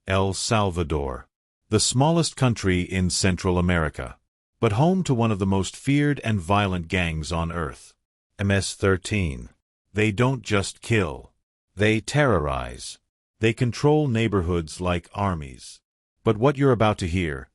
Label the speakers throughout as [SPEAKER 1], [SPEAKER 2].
[SPEAKER 1] El Salvador. The smallest country in Central America, but home to one of the most feared and violent gangs on Earth. MS-13. They don't just kill. They terrorize. They control neighborhoods like armies. But what you're about to hear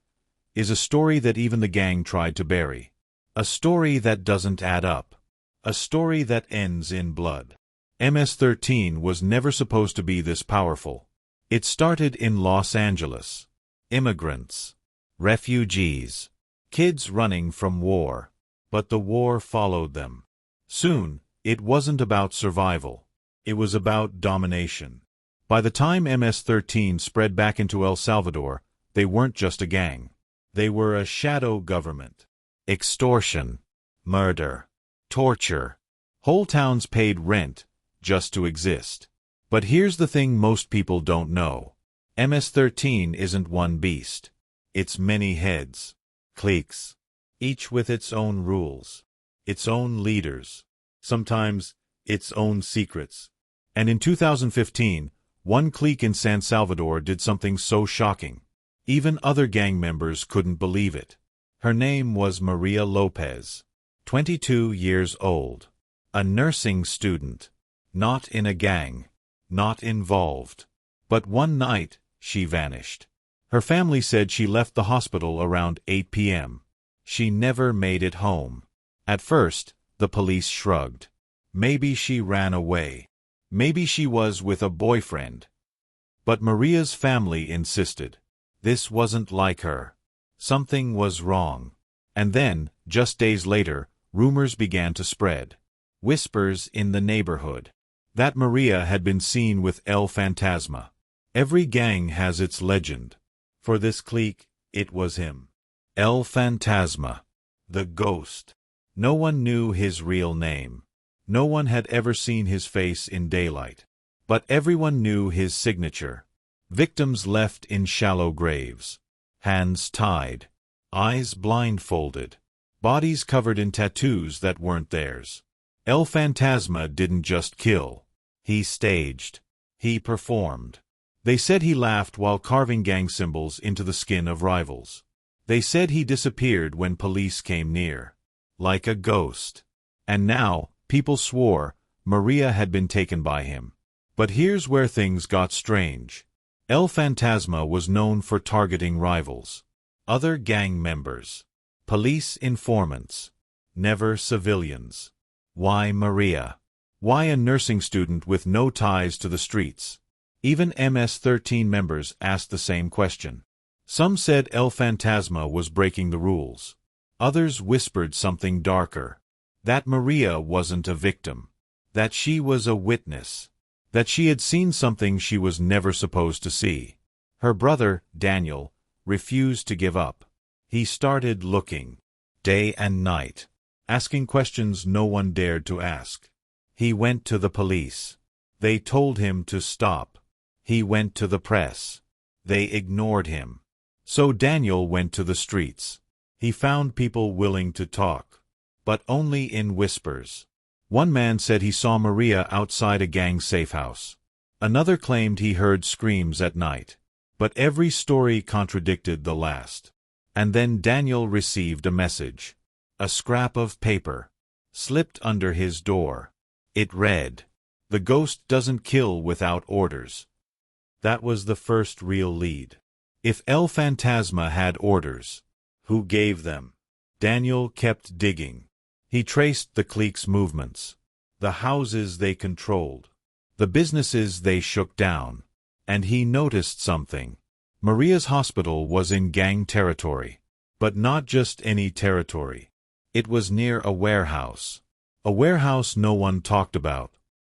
[SPEAKER 1] is a story that even the gang tried to bury. A story that doesn't add up. A story that ends in blood. MS-13 was never supposed to be this powerful. It started in Los Angeles. Immigrants. Refugees. Kids running from war. But the war followed them. Soon, it wasn't about survival. It was about domination. By the time MS-13 spread back into El Salvador, they weren't just a gang. They were a shadow government. Extortion. Murder. Torture. Whole towns paid rent just to exist. But here's the thing most people don't know. MS-13 isn't one beast. It's many heads. Cliques. Each with its own rules. Its own leaders. Sometimes, its own secrets. And in 2015, one clique in San Salvador did something so shocking. Even other gang members couldn't believe it. Her name was María López. 22 years old. A nursing student. Not in a gang. Not involved. But one night, she vanished. Her family said she left the hospital around 8 p.m. She never made it home. At first, the police shrugged. Maybe she ran away. Maybe she was with a boyfriend. But Maria's family insisted. This wasn't like her. Something was wrong. And then, just days later, rumors began to spread. Whispers in the neighborhood. That Maria had been seen with El Fantasma. Every gang has its legend. For this clique, it was him. El Fantasma. The ghost. No one knew his real name. No one had ever seen his face in daylight. But everyone knew his signature. Victims left in shallow graves. Hands tied. Eyes blindfolded. Bodies covered in tattoos that weren't theirs. El Fantasma didn't just kill. He staged. He performed. They said he laughed while carving gang symbols into the skin of rivals. They said he disappeared when police came near. Like a ghost. And now, people swore, Maria had been taken by him. But here's where things got strange. El Fantasma was known for targeting rivals. Other gang members. Police informants. Never civilians. Why Maria? Why a nursing student with no ties to the streets? Even MS-13 members asked the same question. Some said El Fantasma was breaking the rules. Others whispered something darker. That Maria wasn't a victim. That she was a witness. That she had seen something she was never supposed to see. Her brother, Daniel, refused to give up. He started looking. Day and night. Asking questions no one dared to ask. He went to the police. They told him to stop. He went to the press. They ignored him. So Daniel went to the streets. He found people willing to talk. But only in whispers. One man said he saw Maria outside a gang safe house. Another claimed he heard screams at night. But every story contradicted the last. And then Daniel received a message. A scrap of paper. Slipped under his door. It read, "The ghost doesn't kill without orders." That was the first real lead. If El Fantasma had orders, who gave them? Daniel kept digging. He traced the clique's movements, the houses they controlled, the businesses they shook down. And he noticed something. Maria's hospital was in gang territory. But not just any territory. It was near a warehouse. A warehouse no one talked about.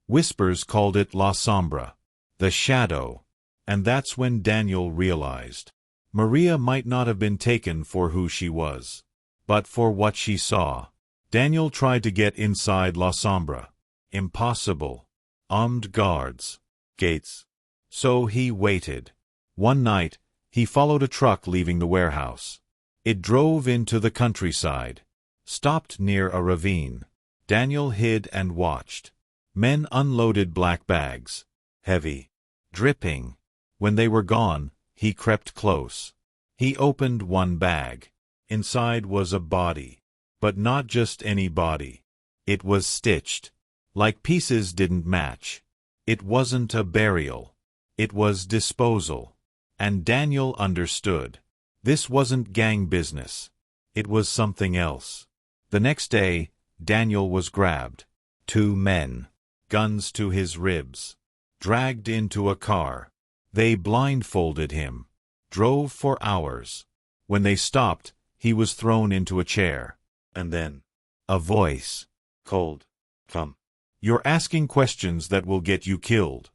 [SPEAKER 1] Whispers called it La Sombra, the shadow. And that's when Daniel realized. Maria might not have been taken for who she was, but for what she saw. Daniel tried to get inside La Sombra. Impossible. Armed guards. Gates. So he waited. One night, he followed a truck leaving the warehouse. It drove into the countryside. Stopped near a ravine. Daniel hid and watched. Men unloaded black bags. Heavy. Dripping. When they were gone, He crept close. He opened one bag. Inside was a body. But not just any body. It was stitched. Like pieces didn't match. It wasn't a burial. It was disposal. And Daniel understood. This wasn't gang business. It was something else. The next day, Daniel was grabbed. 2 men, guns to his ribs, dragged into a car. They blindfolded him, drove for hours. When they stopped, he was thrown into a chair. And then, a voice. Cold. Come. You're asking questions that will get you killed.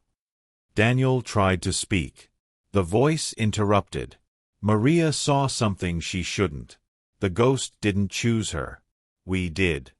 [SPEAKER 1] Daniel tried to speak. The voice interrupted. Maria saw something she shouldn't. The ghost didn't choose her. We did.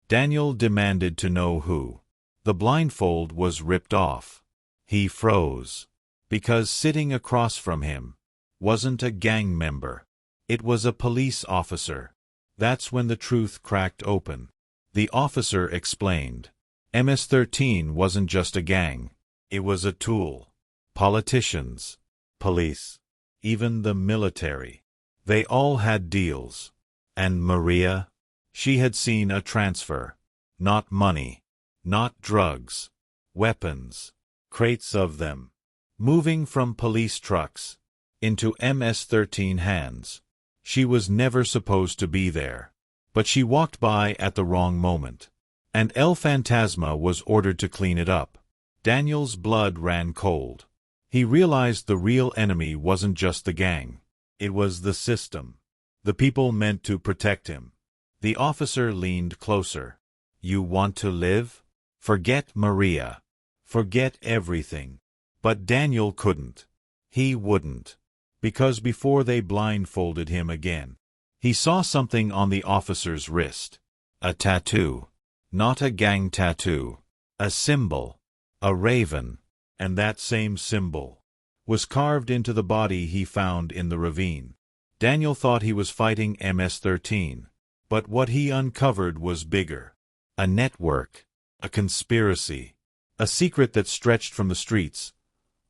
[SPEAKER 1] Daniel demanded to know who. The blindfold was ripped off. He froze. Because sitting across from him wasn't a gang member. It was a police officer. That's when the truth cracked open. The officer explained. MS-13 wasn't just a gang. It was a tool. Politicians, police, even the military. They all had deals. And Maria? She had seen a transfer. Not money. Not drugs. Weapons. Crates of them. Moving from police trucks into MS-13 hands. She was never supposed to be there. But she walked by at the wrong moment. And El Fantasma was ordered to clean it up. Daniel's blood ran cold. He realized the real enemy wasn't just the gang. It was the system. The people meant to protect him. The officer leaned closer. You want to live? Forget Maria. Forget everything. But Daniel couldn't. He wouldn't. Because before they blindfolded him again, he saw something on the officer's wrist. A tattoo. Not a gang tattoo. A symbol. A raven. And that same symbol was carved into the body he found in the ravine. Daniel thought he was fighting MS-13. But what he uncovered was bigger. A network. A conspiracy. A secret that stretched from the streets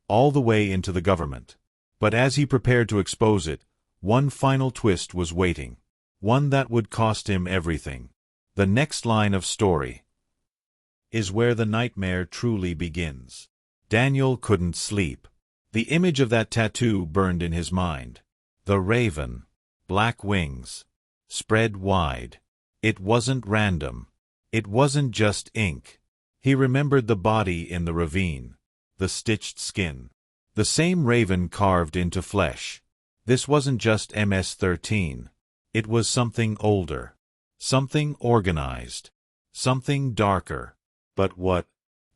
[SPEAKER 1] all the way into the government. But as he prepared to expose it, one final twist was waiting. One that would cost him everything. The next line of story is where the nightmare truly begins. Daniel couldn't sleep. The image of that tattoo burned in his mind. The raven. Black wings. Spread wide. It wasn't random. It wasn't just ink. He remembered the body in the ravine. The stitched skin. The same raven carved into flesh. This wasn't just MS-13. It was something older. Something organized. Something darker. But what?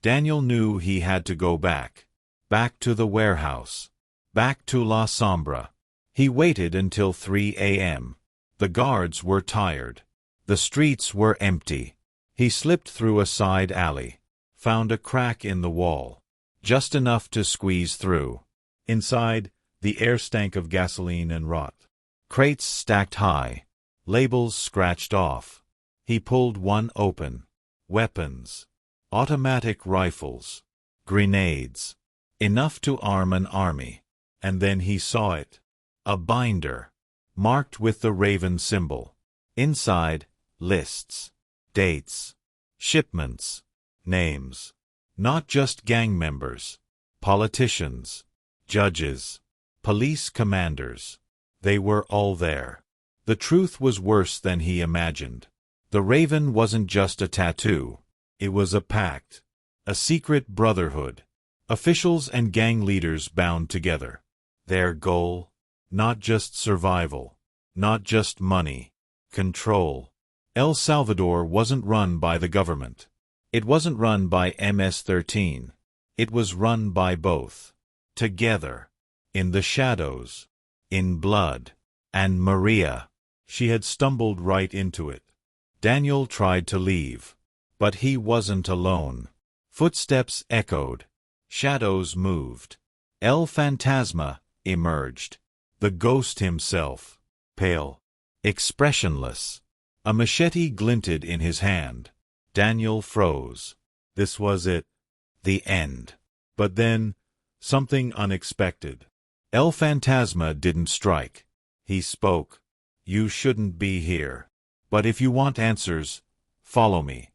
[SPEAKER 1] Daniel knew he had to go back. Back to the warehouse. Back to La Sombra. He waited until 3 a.m. The guards were tired. The streets were empty. He slipped through a side alley. Found a crack in the wall. Just enough to squeeze through. Inside, the air stank of gasoline and rot. Crates stacked high. Labels scratched off. He pulled one open. Weapons. Automatic rifles. Grenades. Enough to arm an army. And then he saw it. A binder. Marked with the raven symbol. Inside, lists. Dates. Shipments. Names. Not just gang members. Politicians. Judges. Police commanders. They were all there. The truth was worse than he imagined. The raven wasn't just a tattoo. It was a pact. A secret brotherhood. Officials and gang leaders bound together. Their goal? Not just survival. Not just money. Control. El Salvador wasn't run by the government. It wasn't run by MS-13. It was run by both. Together. In the shadows. In blood. And Maria. She had stumbled right into it. Daniel tried to leave. But he wasn't alone. Footsteps echoed. Shadows moved. El Fantasma emerged. The ghost himself. Pale. Expressionless. A machete glinted in his hand. Daniel froze. This was it. The end. But then, something unexpected. El Fantasma didn't strike. He spoke. You shouldn't be here. But if you want answers, follow me.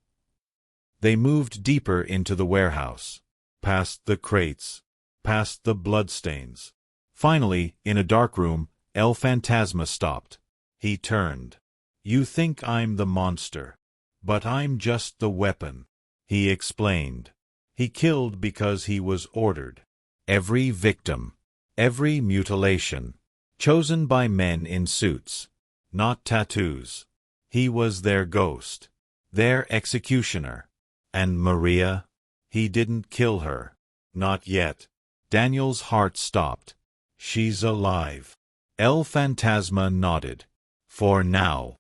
[SPEAKER 1] They moved deeper into the warehouse, past the crates, past the bloodstains. Finally, in a dark room, El Fantasma stopped. He turned. You think I'm the monster, but I'm just the weapon, he explained. He killed because he was ordered. Every victim, every mutilation, chosen by men in suits, not tattoos. He was their ghost, their executioner. And Maria? He didn't kill her. Not yet. Daniel's heart stopped. She's alive. El Fantasma nodded. For now.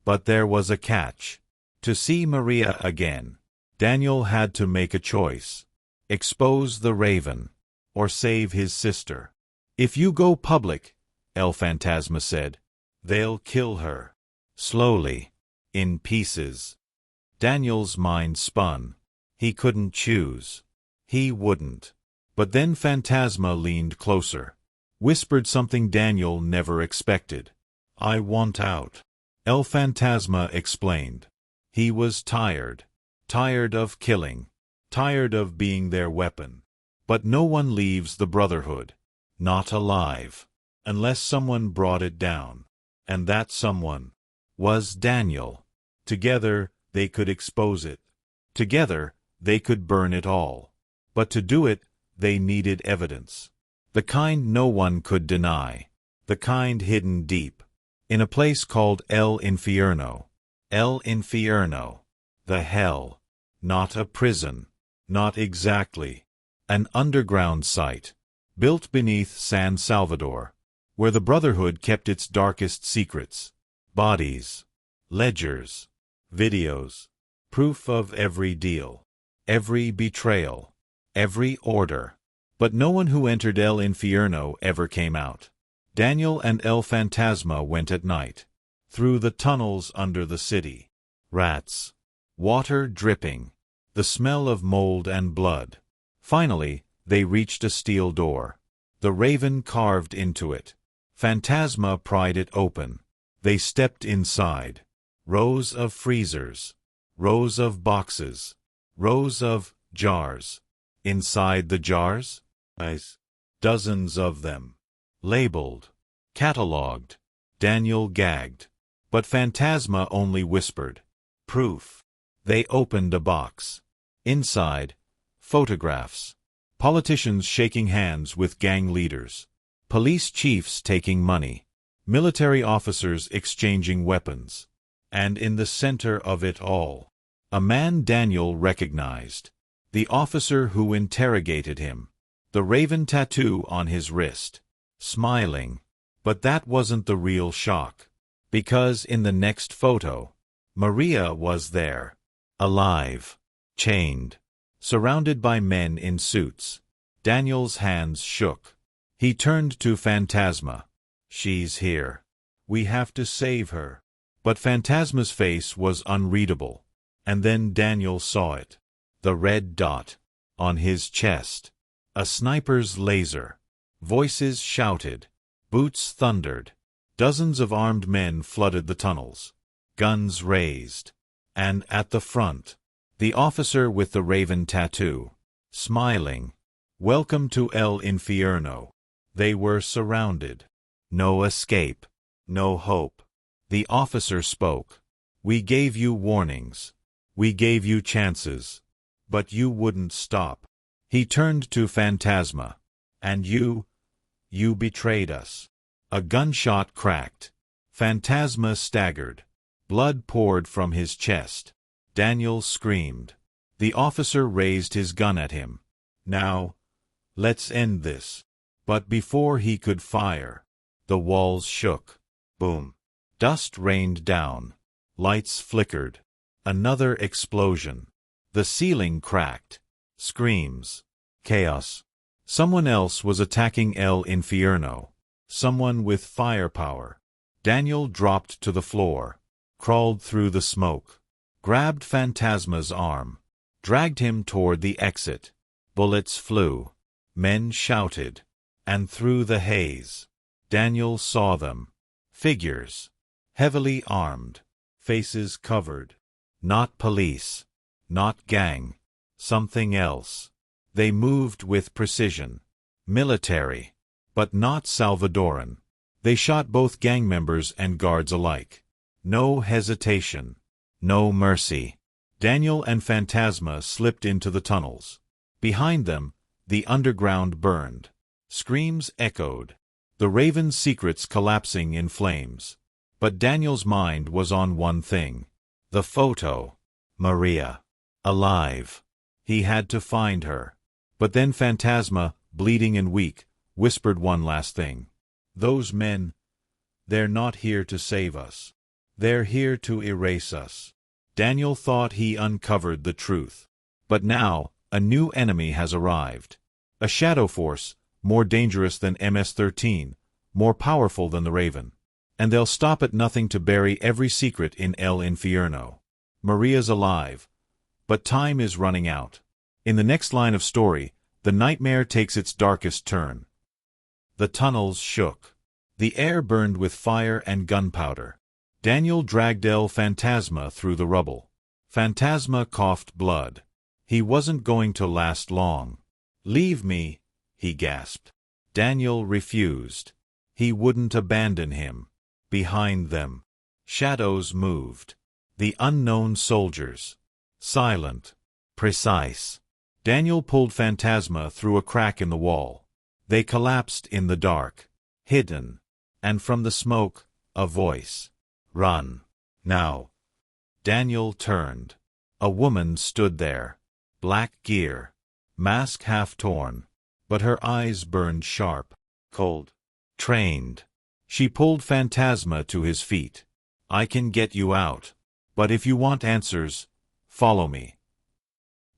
[SPEAKER 1] But there was a catch. To see Maria again, Daniel had to make a choice. Expose the Raven, or save his sister. If you go public, El Fantasma said, they'll kill her. Slowly. In pieces. Daniel's mind spun. He couldn't choose. He wouldn't. But then Fantasma leaned closer. Whispered something Daniel never expected. I want out. El Fantasma explained. He was tired. Tired of killing. Tired of being their weapon. But no one leaves the Brotherhood. Not alive. Unless someone brought it down. And that someone was Daniel. Together, they could expose it. Together, they could burn it all. But to do it, they needed evidence. The kind no one could deny. The kind hidden deep. In a place called El Infierno. El Infierno. The hell. Not a prison. Not exactly. An underground site. Built beneath San Salvador. Where the Brotherhood kept its darkest secrets. Bodies. Ledgers. Videos. Proof of every deal. Every betrayal. Every order. But no one who entered El Infierno ever came out. Daniel and El Fantasma went at night. Through the tunnels under the city. Rats. Water dripping. The smell of mold and blood. Finally, they reached a steel door. The Raven carved into it. Fantasma pried it open. They stepped inside. Rows of freezers. Rows of boxes. Rows of jars. Inside the jars? Dozens of them. Labeled. Catalogued. Daniel gagged. But Fantasma only whispered. Proof. They opened a box. Inside, photographs. Politicians shaking hands with gang leaders. Police chiefs taking money. Military officers exchanging weapons. And in the center of it all, a man Daniel recognized. The officer who interrogated him. The Raven tattoo on his wrist. Smiling. But that wasn't the real shock. Because in the next photo, Maria was there. Alive. Chained. Surrounded by men in suits. Daniel's hands shook. He turned to Fantasma. She's here. We have to save her. But Fantasma's face was unreadable. And then Daniel saw it. The red dot. On his chest. A sniper's laser. Voices shouted. Boots thundered. Dozens of armed men flooded the tunnels. Guns raised. And at the front, the officer with the Raven tattoo. Smiling. Welcome to El Infierno. They were surrounded. No escape. No hope. The officer spoke. We gave you warnings. We gave you chances. But you wouldn't stop. He turned to Fantasma. And you betrayed us. A gunshot cracked. Fantasma staggered. Blood poured from his chest. Daniel screamed. The officer raised his gun at him. Now, let's end this. But before he could fire, the walls shook. Boom. Dust rained down. Lights flickered. Another explosion. The ceiling cracked. Screams. Chaos. Someone else was attacking El Infierno. Someone with firepower. Daniel dropped to the floor. Crawled through the smoke. Grabbed Fantasma's arm. Dragged him toward the exit. Bullets flew. Men shouted. And through the haze, Daniel saw them. Figures. Heavily armed. Faces covered. Not police. Not gang. Something else. They moved with precision. Military. But not Salvadoran. They shot both gang members and guards alike. No hesitation. No mercy. Daniel and Fantasma slipped into the tunnels. Behind them, the underground burned. Screams echoed. The Raven's secrets collapsing in flames. But Daniel's mind was on one thing. The photo. Maria. Alive. He had to find her. But then Fantasma, bleeding and weak, whispered one last thing. Those men, they're not here to save us. They're here to erase us. Daniel thought he uncovered the truth. But now, a new enemy has arrived. A shadow force, more dangerous than MS-13, more powerful than the Raven. And they'll stop at nothing to bury every secret in El Infierno. Maria's alive. But time is running out. In the next line of story, the nightmare takes its darkest turn. The tunnels shook. The air burned with fire and gunpowder. Daniel dragged El Fantasma through the rubble. Fantasma coughed blood. He wasn't going to last long. "Leave me," he gasped. Daniel refused. He wouldn't abandon him. Behind them, shadows moved. The unknown soldiers. Silent. Precise. Daniel pulled Fantasma through a crack in the wall. They collapsed in the dark. Hidden. And from the smoke, a voice. "Run. Now." Daniel turned. A woman stood there. Black gear. Mask half torn. But her eyes burned sharp. Cold. Trained. She pulled Fantasma to his feet. "I can get you out. But if you want answers, follow me."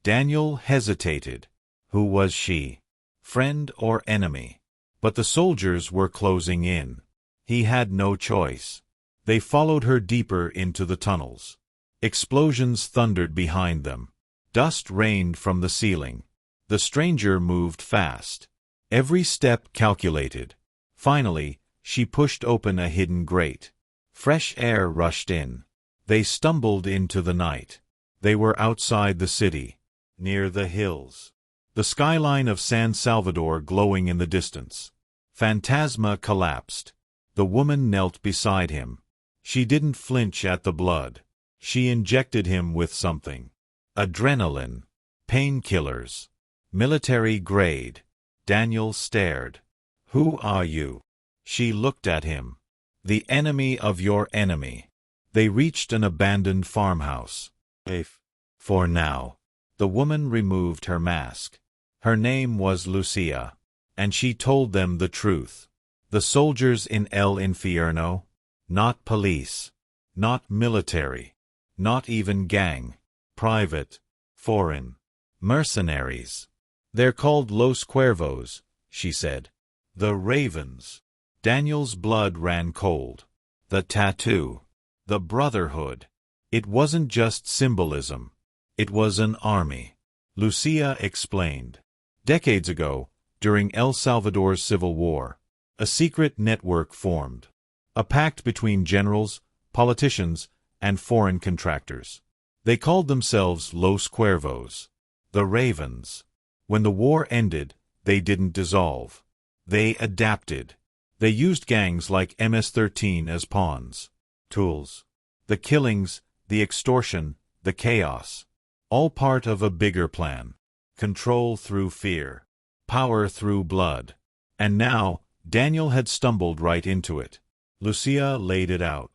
[SPEAKER 1] Daniel hesitated. Who was she? Friend or enemy? But the soldiers were closing in. He had no choice. They followed her deeper into the tunnels. Explosions thundered behind them. Dust rained from the ceiling. The stranger moved fast. Every step calculated. Finally, she pushed open a hidden grate. Fresh air rushed in. They stumbled into the night. They were outside the city, near the hills. The skyline of San Salvador glowing in the distance. Fantasma collapsed. The woman knelt beside him. She didn't flinch at the blood. She injected him with something. Adrenaline. Painkillers. Military grade. Daniel stared. "Who are you?" She looked at him. "The enemy of your enemy." They reached an abandoned farmhouse. Safe. For now. The woman removed her mask. Her name was Lucia. And she told them the truth. The soldiers in El Infierno? Not police. Not military. Not even gang. Private. Foreign. Mercenaries. "They're called Los Cuervos," she said. "The Ravens." Daniel's blood ran cold. The tattoo. The Brotherhood. It wasn't just symbolism. It was an army. Lucia explained. Decades ago, during El Salvador's civil war, a secret network formed. A pact between generals, politicians, and foreign contractors. They called themselves Los Cuervos, the Ravens. When the war ended, they didn't dissolve. They adapted. They used gangs like MS-13 as pawns. Tools. The killings, the extortion, the chaos. All part of a bigger plan. Control through fear. Power through blood. And now, Daniel had stumbled right into it. Lucia laid it out.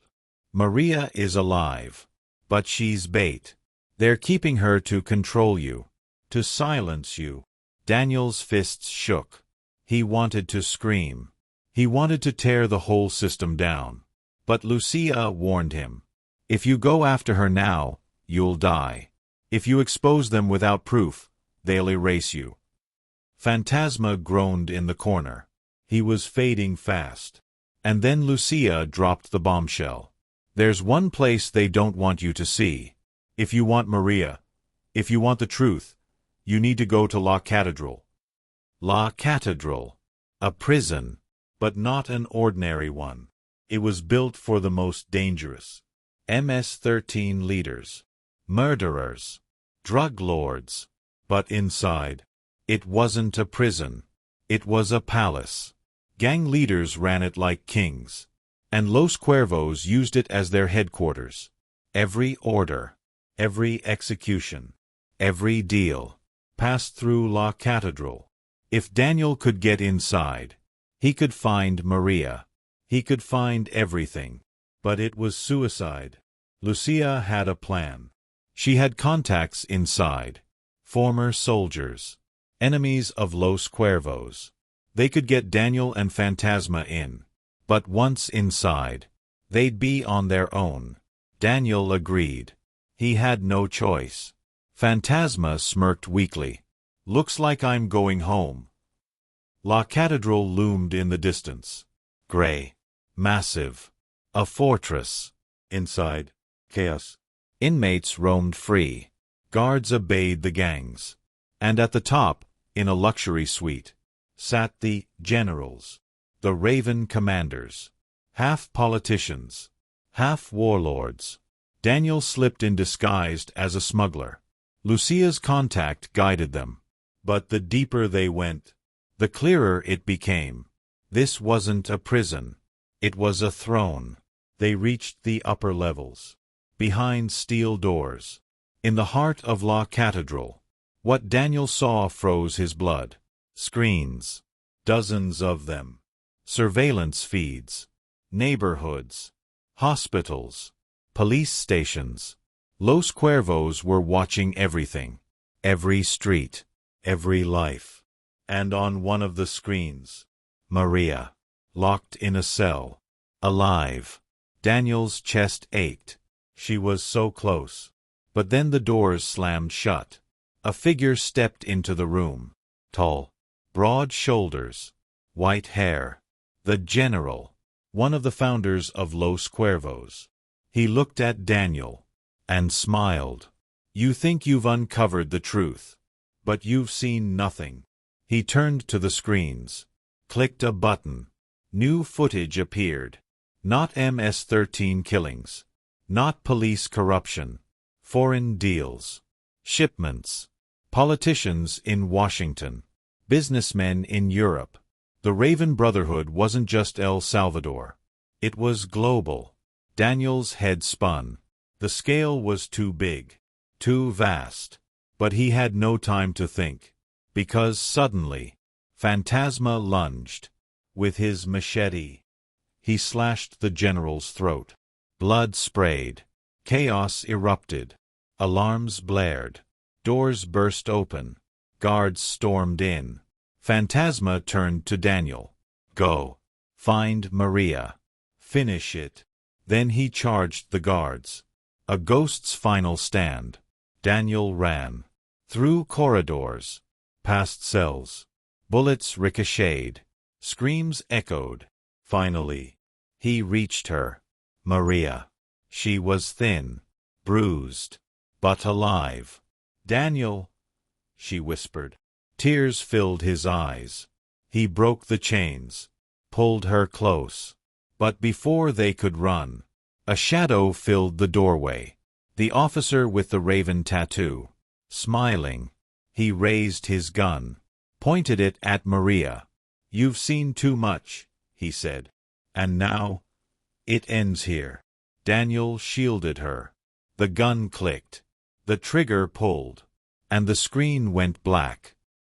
[SPEAKER 1] Maria is alive. But she's bait. They're keeping her to control you. To silence you. Daniel's fists shook. He wanted to scream. He wanted to tear the whole system down. But Lucia warned him. If you go after her now, you'll die. If you expose them without proof, they'll erase you. Fantasma groaned in the corner. He was fading fast. And then Lucia dropped the bombshell. There's one place they don't want you to see. If you want Maria, if you want the truth, you need to go to La Catedral. La Catedral. A prison, but not an ordinary one. It was built for the most dangerous. MS-13 leaders, murderers, drug lords. But inside, it wasn't a prison. It was a palace. Gang leaders ran it like kings, and Los Cuervos used it as their headquarters. Every order, every execution, every deal passed through La Catedral. If Daniel could get inside, he could find Maria. He could find everything. But it was suicide. Lucia had a plan. She had contacts inside. Former soldiers. Enemies of Los Cuervos. They could get Daniel and Fantasma in. But once inside, they'd be on their own. Daniel agreed. He had no choice. Fantasma smirked weakly. Looks like I'm going home. La Catedral loomed in the distance. Gray. Massive. A fortress. Inside, chaos. Inmates roamed free. Guards obeyed the gangs. And at the top, in a luxury suite, sat the generals, the Raven commanders, half politicians, half warlords. Daniel slipped in disguised as a smuggler. Lucia's contact guided them. But the deeper they went, the clearer it became. This wasn't a prison. It was a throne. They reached the upper levels. Behind steel doors. In the heart of La Catedral. What Daniel saw froze his blood. Screens. Dozens of them. Surveillance feeds. Neighborhoods. Hospitals. Police stations. Los Cuervos were watching everything. Every street. Every life. And on one of the screens, Maria. Locked in a cell. Alive. Daniel's chest ached. She was so close. But then the doors slammed shut. A figure stepped into the room. Tall. Broad shoulders. White hair. The general. One of the founders of Los Cuervos. He looked at Daniel. And smiled. You think you've uncovered the truth. But you've seen nothing. He turned to the screens. Clicked a button. New footage appeared. Not MS-13 killings. Not police corruption. Foreign deals. Shipments. Politicians in Washington. Businessmen in Europe. The Raven Brotherhood wasn't just El Salvador. It was global. Daniel's head spun. The scale was too big. Too vast. But he had no time to think. Because suddenly, Fantasma lunged. With his machete. He slashed the general's throat. Blood sprayed. Chaos erupted. Alarms blared. Doors burst open. Guards stormed in. Fantasma turned to Daniel. Go. Find Maria. Finish it. Then he charged the guards. A ghost's final stand. Daniel ran. Through corridors. Past cells. Bullets ricocheted. Screams echoed. Finally, he reached her. Maria. She was thin. Bruised. But alive. Daniel, she whispered. Tears filled his eyes. He broke the chains. Pulled her close. But before they could run, a shadow filled the doorway. The officer with the raven tattoo. Smiling. He raised his gun. Pointed it at Maria. You've seen too much, he said. And now, it ends here. Daniel shielded her. The gun clicked. The trigger pulled. And the screen went black.